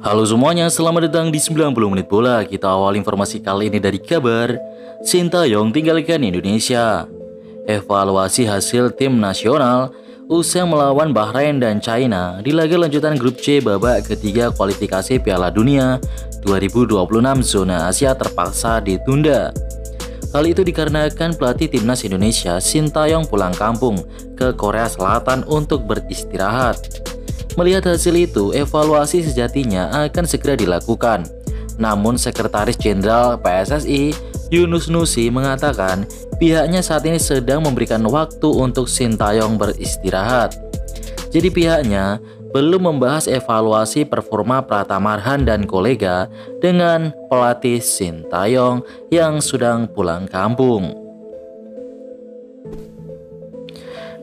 Halo semuanya, selamat datang di 90 menit bola. Kita awal informasi kali ini dari kabar Sintayong tinggalkan Indonesia. Evaluasi hasil tim nasional usai melawan Bahrain dan China di laga lanjutan grup C babak ketiga kualifikasi Piala Dunia 2026 zona Asia terpaksa ditunda. Hal itu dikarenakan pelatih timnas Indonesia Sintayong pulang kampung ke Korea Selatan untuk beristirahat. Melihat hasil itu, evaluasi sejatinya akan segera dilakukan. Namun Sekretaris Jenderal PSSI Yunus Nusi mengatakan pihaknya saat ini sedang memberikan waktu untuk Sintayong beristirahat. Jadi pihaknya belum membahas evaluasi performa Pratama Arhan dan kolega dengan pelatih Sintayong yang sedang pulang kampung.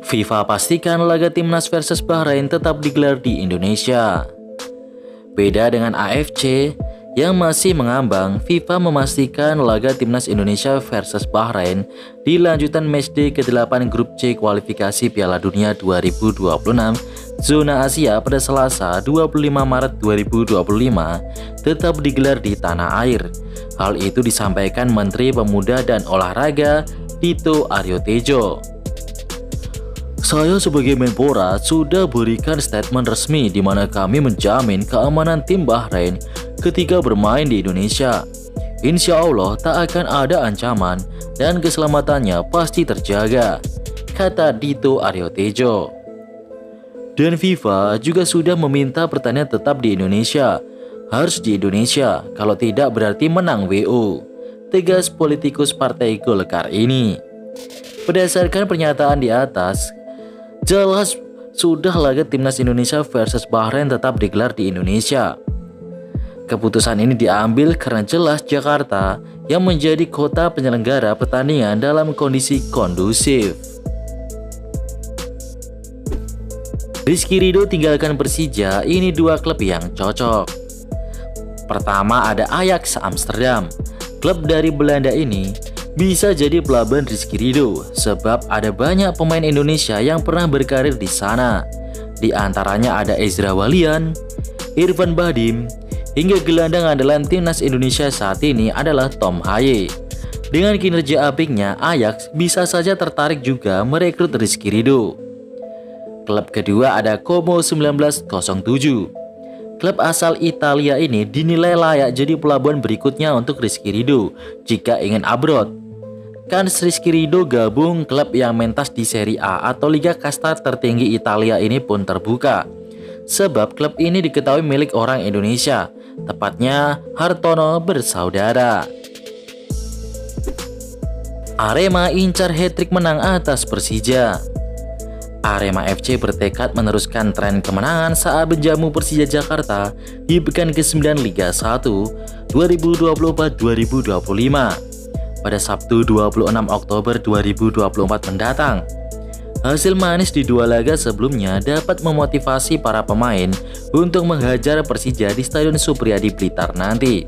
FIFA pastikan laga timnas versus Bahrain tetap digelar di Indonesia. Beda dengan AFC yang masih mengambang, FIFA memastikan laga timnas Indonesia versus Bahrain di lanjutan matchday ke-8 grup C kualifikasi Piala Dunia 2026 zona Asia pada Selasa 25 Maret 2025 tetap digelar di tanah air. Hal itu disampaikan Menteri Pemuda dan Olahraga Dito Aryo Tejo. Saya sebagai Menpora sudah berikan statement resmi di mana kami menjamin keamanan tim Bahrain ketika bermain di Indonesia. Insya Allah tak akan ada ancaman dan keselamatannya pasti terjaga, kata Dito Aryo Tejo. Dan FIFA juga sudah meminta pertandingan tetap di Indonesia. Harus di Indonesia, kalau tidak berarti menang WO, tegas politikus Partai Golkar ini. Berdasarkan pernyataan di atas, jelas sudah laga timnas Indonesia versus Bahrain tetap digelar di Indonesia. Keputusan ini diambil karena jelas Jakarta yang menjadi kota penyelenggara pertandingan dalam kondisi kondusif. Rizky Ridho tinggalkan Persija, ini dua klub yang cocok. Pertama ada Ajax Amsterdam. Klub dari Belanda ini bisa jadi pelabuhan Rizky Ridho sebab ada banyak pemain Indonesia yang pernah berkarir di sana. Di antaranya ada Ezra Walian, Irfan Bahdim, hingga gelandang andalan timnas Indonesia saat ini adalah Tom Haye. Dengan kinerja apiknya, Ajax bisa saja tertarik juga merekrut Rizky Ridho. Klub kedua ada Como 1907. Klub asal Italia ini dinilai layak jadi pelabuhan berikutnya untuk Rizky Ridho jika ingin abroad. Kan Rizky Ridho gabung klub yang mentas di Serie A atau Liga Kasta tertinggi Italia ini pun terbuka. Sebab klub ini diketahui milik orang Indonesia, tepatnya Hartono bersaudara. Arema incar hat-trick menang atas Persija. Arema FC bertekad meneruskan tren kemenangan saat menjamu Persija Jakarta di pekan ke-9 Liga 1 2024-2025. pada Sabtu 26 Oktober 2024 mendatang. Hasil manis di dua laga sebelumnya dapat memotivasi para pemain untuk menghajar Persija di Stadion Supriyadi Blitar nanti.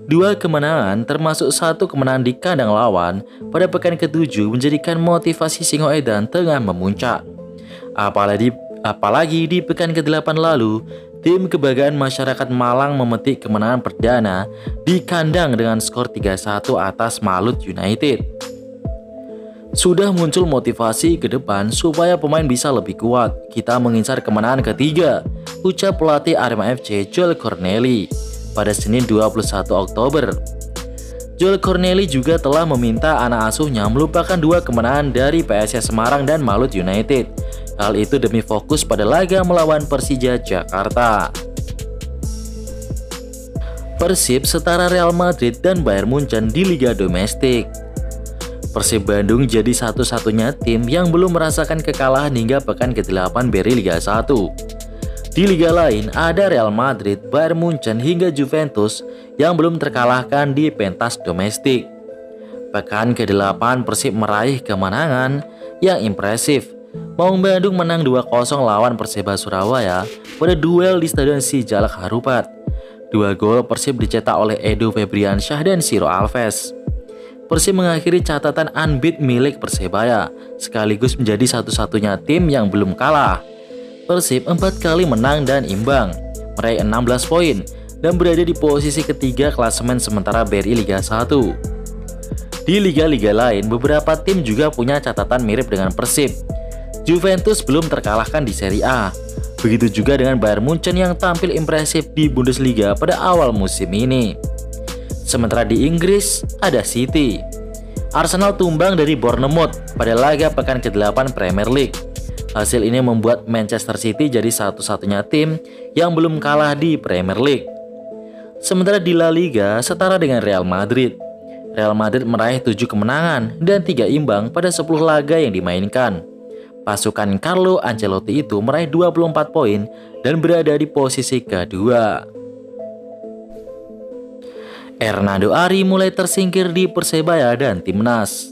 Dua kemenangan termasuk satu kemenangan di kandang lawan pada pekan ke-7 menjadikan motivasi Singoedan tengah memuncak. Apalagi di pekan ke-8 lalu, tim kebanggaan masyarakat Malang memetik kemenangan perdana di kandang dengan skor 3-1 atas Malut United. Sudah muncul motivasi ke depan supaya pemain bisa lebih kuat. Kita mengincar kemenangan ketiga, ucap pelatih Arema FC Joel Corneli pada Senin 21 Oktober. Joel Corneli juga telah meminta anak asuhnya melupakan dua kemenangan dari PSS Semarang dan Malut United. Hal itu demi fokus pada laga melawan Persija Jakarta. Persib setara Real Madrid dan Bayern Munchen di Liga Domestik. Persib Bandung jadi satu-satunya tim yang belum merasakan kekalahan hingga pekan ke-8 beri Liga 1. Di liga lain ada Real Madrid, Bayern Munchen hingga Juventus yang belum terkalahkan di pentas domestik. Pekan ke-8 Persib meraih kemenangan yang impresif. Maung Bandung menang 2-0 lawan Perseba Surabaya pada duel di Stadion Sijalak Harupat. 2 gol Persib dicetak oleh Edo Febriansyah dan Ciro Alves. Persib mengakhiri catatan unbeat milik Persebaya, sekaligus menjadi satu-satunya tim yang belum kalah. Persib 4 kali menang dan imbang. meraih 16 poin dan berada di posisi ketiga klasemen sementara BRI Liga 1. Di liga-liga lain, beberapa tim juga punya catatan mirip dengan Persib. Juventus belum terkalahkan di Serie A. Begitu juga dengan Bayern Munchen yang tampil impresif di Bundesliga pada awal musim ini. Sementara di Inggris, ada City. Arsenal tumbang dari Bournemouth pada laga pekan ke-8 Premier League. Hasil ini membuat Manchester City jadi satu-satunya tim yang belum kalah di Premier League. Sementara di La Liga setara dengan Real Madrid. Real Madrid meraih 7 kemenangan dan 3 imbang pada 10 laga yang dimainkan. Pasukan Carlo Ancelotti itu meraih 24 poin dan berada di posisi kedua. Hernando Ari mulai tersingkir di Persebaya dan Timnas.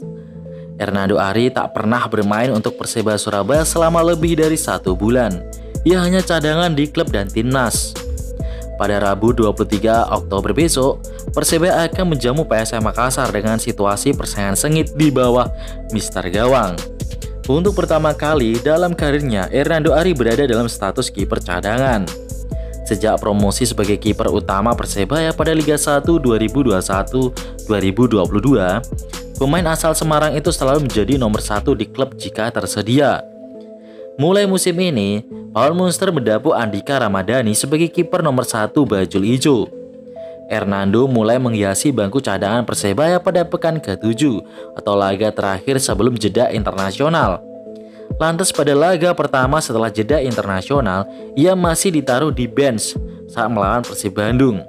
Hernando Ari tak pernah bermain untuk Persebaya Surabaya selama lebih dari 1 bulan. Ia hanya cadangan di klub dan Timnas. Pada Rabu 23 Oktober besok, Persebaya akan menjamu PSM Makassar dengan situasi persaingan sengit di bawah Mister Gawang. Untuk pertama kali dalam karirnya, Hernando Ari berada dalam status kiper cadangan. Sejak promosi sebagai kiper utama Persebaya pada Liga 1 2021-2022, pemain asal Semarang itu selalu menjadi nomor 1 di klub jika tersedia. Mulai musim ini, Paul Munster mendapuk Andika Ramadhani sebagai kiper nomor 1 Bajul Ijo. Hernando mulai menghiasi bangku cadangan Persebaya pada pekan ke-7 atau laga terakhir sebelum jeda internasional. Lantas pada laga pertama setelah jeda internasional, ia masih ditaruh di bench saat melawan Persib Bandung.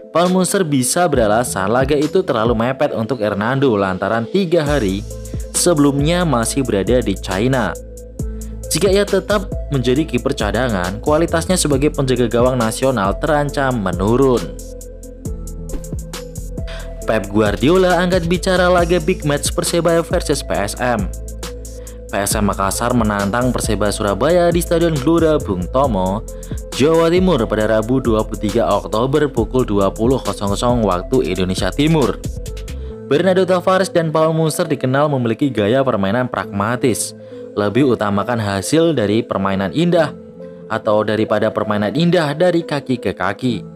Paul Munster bisa beralasan laga itu terlalu mepet untuk Hernando lantaran 3 hari sebelumnya masih berada di China. Jika ia tetap menjadi kiper cadangan, kualitasnya sebagai penjaga gawang nasional terancam menurun. Pep Guardiola angkat bicara laga big match Persebaya versus PSM. PSM Makassar menantang Persebaya Surabaya di Stadion Gelora Bung Tomo, Jawa Timur pada Rabu 23 Oktober pukul 20.00 waktu Indonesia Timur. Bernardo Tavares dan Paul Munster dikenal memiliki gaya permainan pragmatis, lebih utamakan hasil dari permainan indah atau daripada permainan indah dari kaki ke kaki.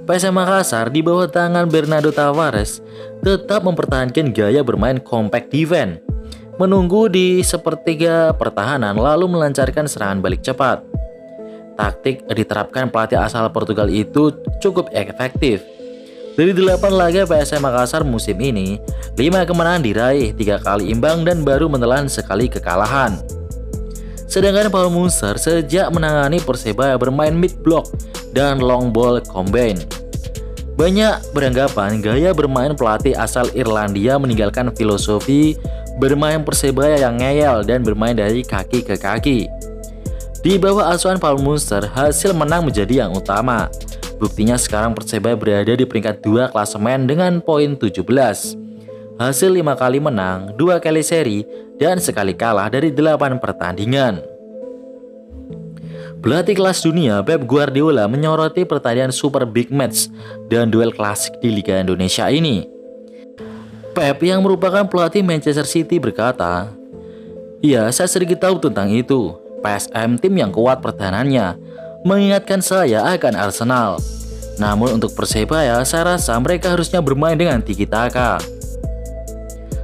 PSM Makassar di bawah tangan Bernardo Tavares tetap mempertahankan gaya bermain compact defense, menunggu di sepertiga pertahanan lalu melancarkan serangan balik cepat. Taktik diterapkan pelatih asal Portugal itu cukup efektif. Dari 8 laga PSM Makassar musim ini, 5 kemenangan diraih, 3 kali imbang dan baru menelan sekali kekalahan. Sedangkan Paul Munster sejak menangani Persebaya bermain mid block dan long ball combine. Banyak beranggapan gaya bermain pelatih asal Irlandia meninggalkan filosofi bermain Persebaya yang ngeyel dan bermain dari kaki ke kaki. Di bawah asuhan Paul Munster, hasil menang menjadi yang utama. Buktinya sekarang Persebaya berada di peringkat 2 klasemen dengan poin 17. Hasil 5 kali menang, 2 kali seri, dan sekali kalah dari 8 pertandingan. Pelatih kelas dunia Pep Guardiola menyoroti pertandingan super big match dan duel klasik di Liga Indonesia ini. Pep yang merupakan pelatih Manchester City berkata, "Ya, saya sedikit tahu tentang itu. PSM tim yang kuat pertahanannya, mengingatkan saya akan Arsenal. Namun untuk Persebaya, saya rasa mereka harusnya bermain dengan tiki taka.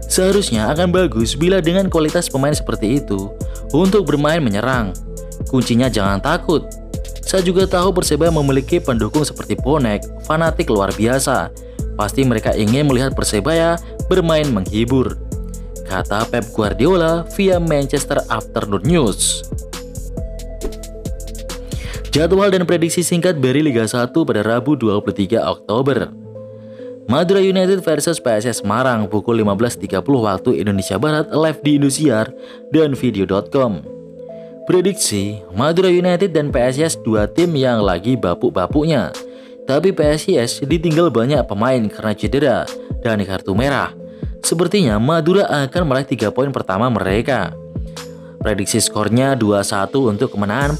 Seharusnya akan bagus bila dengan kualitas pemain seperti itu untuk bermain menyerang. Kuncinya jangan takut. Saya juga tahu Persebaya memiliki pendukung seperti bonek, fanatik luar biasa. Pasti mereka ingin melihat Persebaya bermain menghibur," kata Pep Guardiola via Manchester Afternoon News. Jadwal dan prediksi singkat BRI Liga 1 pada Rabu 23 Oktober. Madura United versus PSS Semarang pukul 15.30 waktu Indonesia Barat live di Indosiar dan video.com. Prediksi, Madura United dan PSS dua tim yang lagi bapuk-bapuknya. Tapi PSIS ditinggal banyak pemain karena cedera dan kartu merah. Sepertinya Madura akan meraih 3 poin pertama mereka. Prediksi skornya 2-1 untuk kemenangan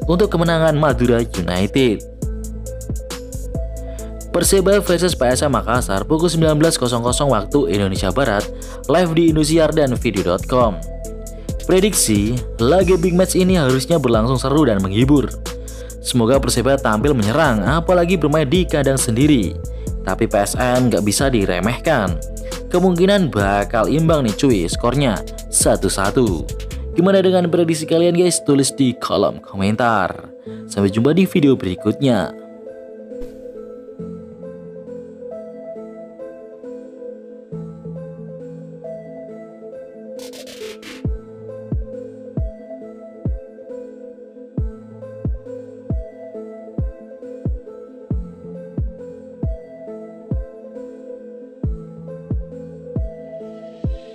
untuk kemenangan Madura United. Persebaya versus PSM Makassar pukul 19.00 waktu Indonesia Barat live di Indosiar dan video.com. Prediksi, laga big match ini harusnya berlangsung seru dan menghibur. Semoga Perseba tampil menyerang, apalagi bermain di kandang sendiri. Tapi PSM nggak bisa diremehkan. Kemungkinan bakal imbang nih cuy, skornya 1-1. Gimana dengan prediksi kalian guys? Tulis di kolom komentar. Sampai jumpa di video berikutnya.